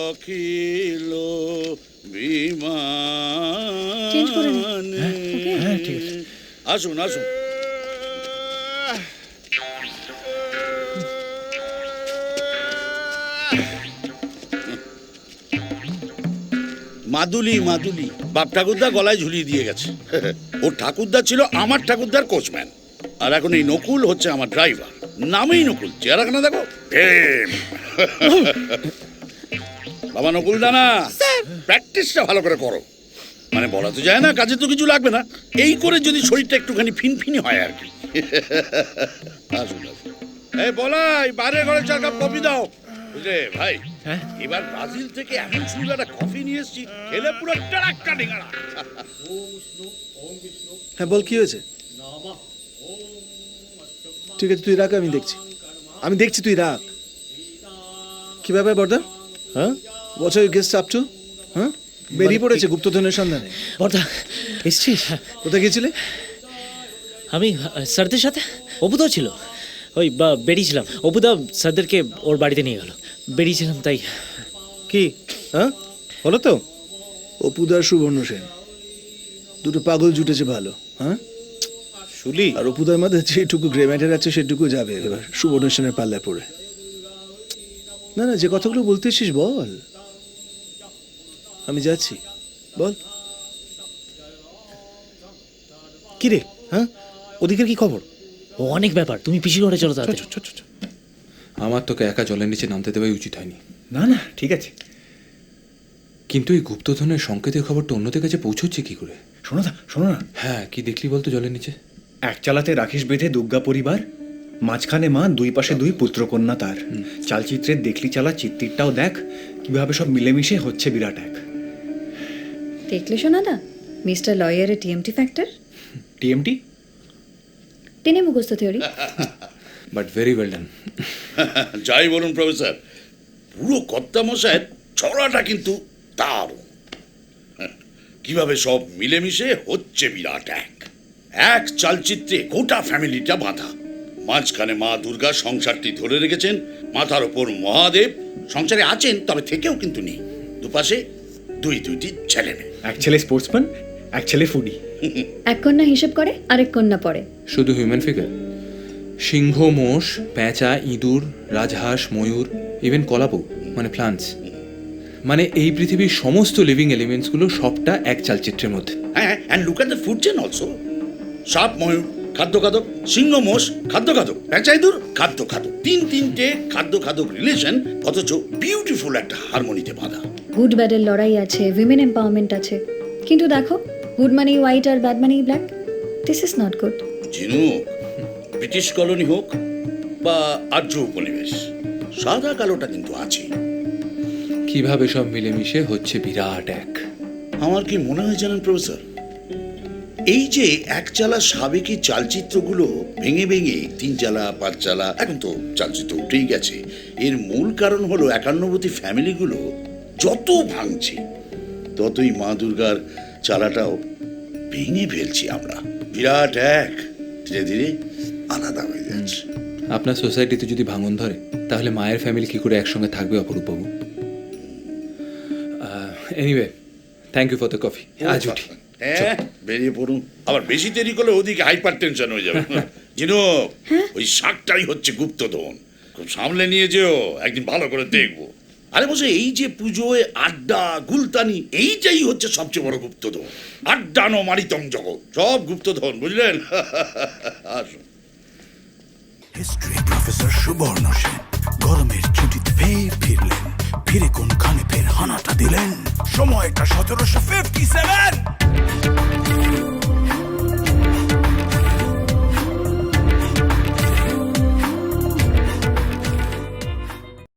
অখিল change করে নিন। বিমান হ্যাঁ, ঠিক আছে। আসুন আসুন। মাদুলি মাদুলি বাপ ঠাকুরদা গলায় ঝুলিয়ে দিয়ে গেছে। ওর ঠাকুরদা ছিল আমার ঠাকুরদার কোচম্যান, আর এখন এই নকুল হচ্ছে আমার ড্রাইভার। নামেই নকুল, চেহারাখানা দেখো প্রেম। বাবা নকুল দানা, প্র্যাকটিসটা ভালো করে করো। মানে বলা তো যায় না, কাজে তো কিছু লাগবে না, এই করে যদি শরীরটা একটুখানি ফিনফিনি হয় আর কি। আসুন আসুন। এই বলাই, বাইরে ঘরে 4 কাপ কফি দাও। বুঝলে ভাই, এবার ব্রাজিল থেকে এমন সুন্দর একটা কফি নিয়ে এসেছি, খেলে পুরো টাড়াক্কা ডিঙাড়া। হ্যাঁ বল, কি হয়েছে? ঠিক আছে তুই রাখ, আমি দেখছি তুই রাখ। কি ব্যাপার বর্দা? হ্যাঁ, what's your guest up to? হ্যাঁ, বেরিয়ে পড়েছে গুপ্তধনের সন্ধানে। বর্দা এসছিস? কোথায় গেছিলে? আমি স্যারদের সাথে, অপুদাও ছিল। ওই বেরিয়েছিলাম, অপুদা স্যারদেরকে ওর বাড়িতে নিয়ে গেল, বেরিয়েছিলাম তাই। কি হ্যাঁ হলো তো? অপুদার সুবর্ণ সেন দুটো পাগল জুটেছে ভালো। হ্যাঁ শুলি, আর অপুদার মধ্যে যেটুকু গ্রে ম্যাটার আছে সেটুকু যাবে এবার সুবর্ণ সেনের পাল্লায় পড়ে। না না, যে কথাগুলো বলতে এসিস বল। আমি যাচ্ছি, বল। কি রে, হ্যাঁ ওদিকের কি খবর? ও অনেক ব্যাপার, তুমি পিসি ঘরে চলো তাড়াতাড়ি। আমার তোকে একা জলের নিচে নামতে দেওয়াই উচিত হয়নি। না না ঠিক আছে, কিন্তু এই গুপ্তধনের সংকেতের খবরটা অন্যদের কাছে পৌঁছচ্ছে কি করে? শোনো না। হ্যাঁ, কি দেখলি বলতো জলের নিচে? এক চালাতে রাখিস বেঁধে দুর্গা পরিবার, মাঝখানে মা, দুই পাশে দুই পুত্রকন্যা তার। চালচিত্রের দেখলি চালা চিত্রটাও দেখ, কিভাবে সব মিলেমিশে হচ্ছে বিরাট এক। দেখলে শোনাদা, মিস্টার লয়ারের টিএমটি ফ্যাক্টর, টিএমটি টেনে মুখস্থ theory. But very well done. যাই বলুন প্রফেসর, পুরো কর্তা মশাইয়ের ছড়াটা কিন্তু দারুণ। কিভাবে সব মিলেমিশে হচ্ছে বিরাট এক। এক চালচিত্রে গোটা ফ্যামিলিটা বাঁধা, মাঝখানে মা দুর্গা সংসারটি ধরে রেখেছেন, মাথার ওপর মহাদেব সংসারে আছেন তবে থেকেও কিন্তু নেই, দুপাশে দুইটি ছেলে মেয়ে। এক ছেলে স্পোর্টসম্যান, এক ছেলে ফুডি। এক কন্যা হিসেব করে, আরেক কন্যা পড়ে। শুধু হিউম্যান ফিগার, সিংহ, মোষ, পেঁচা, ইঁদুর, রাজহাঁস, ময়ূর, ইভেন কলাপু মানে প্লান্টস, মানে এই পৃথিবীর সমস্ত লিভিং এলিমেন্টসগুলো সবটা এক চালচিত্রের মধ্যে। হ্যাঁ, and look at the food chain also. সাপ ময়ূর খাদ্য খাদক, সিংহ মোষ খাদ্য খাদক, পেঁচা ইঁদুর খাদ্য খাদক, তিনটে খাদ্য খাদক রিলেশন, অথচ বিউটিফুল একটা হারমোনিতে বাঁধা। গুড ব্যাডের লড়াই আছে, উইমেন এম্পাওয়ারমেন্ট আছে, কিন্তু দেখো গুড মানি হোয়াইট আর bad money black. This is not good. Jhinuk, British colony হোক বা আর্য উপনিবেশ, সাদা কালোটা কিন্তু আছে। কিভাবে সব মিলেমিশে হচ্ছে বিরাট এক। আমার কি মনে হয় জানেন প্রফেসর, এই যে একচালা সাবেকি চালচিত্রগুলো ভেঙে ভেঙে 3 চালা 5 চালা, এখন তো চালচিত্র উঠেই গেছে, এর মূল কারণ হলো একান্নবর্তী ফ্যামিলিগুলো যত ভাঙছে ততই মা দুর্গার চালাটাও ভেঙে ফেলছি আমরা। বিরাট এক ধীরে ধীরে আলাদা হয়ে যাচ্ছে। আপনার সোসাইটিতে যদি ভাঙন ধরে তাহলে মায়ের ফ্যামিলি কি করে একসঙ্গে থাকবে অপরূপবাবু? Anyway, thank you for the coffee. আজ উঠি। হ্যাঁ, বেরিয়ে পড়ুন, আবার বেশি দেরি করলে ওদিকে হাইপার টেনশন হয়ে যাবে। জিনুক, ওই শাকটাই হচ্ছে গুপ্তধন, খুব সামলে নিয়ে যেও, একদিন ভালো করে দেখবো। আরে বসে, এই যে পুজোয় আড্ডা গুলতানি, এইটাই হচ্ছে সবচেয়ে বড় গুপ্তধন। আড্ডানো মারিতম জগৎ, সব গুপ্তধন, বুঝলেন? আসুন। হিস্ট্রি প্রফেসর সুবর্ণ সেন গরমের ছুটিতে ফের ফিরলেন, ফিরে কোনখানে ফের হানাটা দিলেন। সময়টা 1757।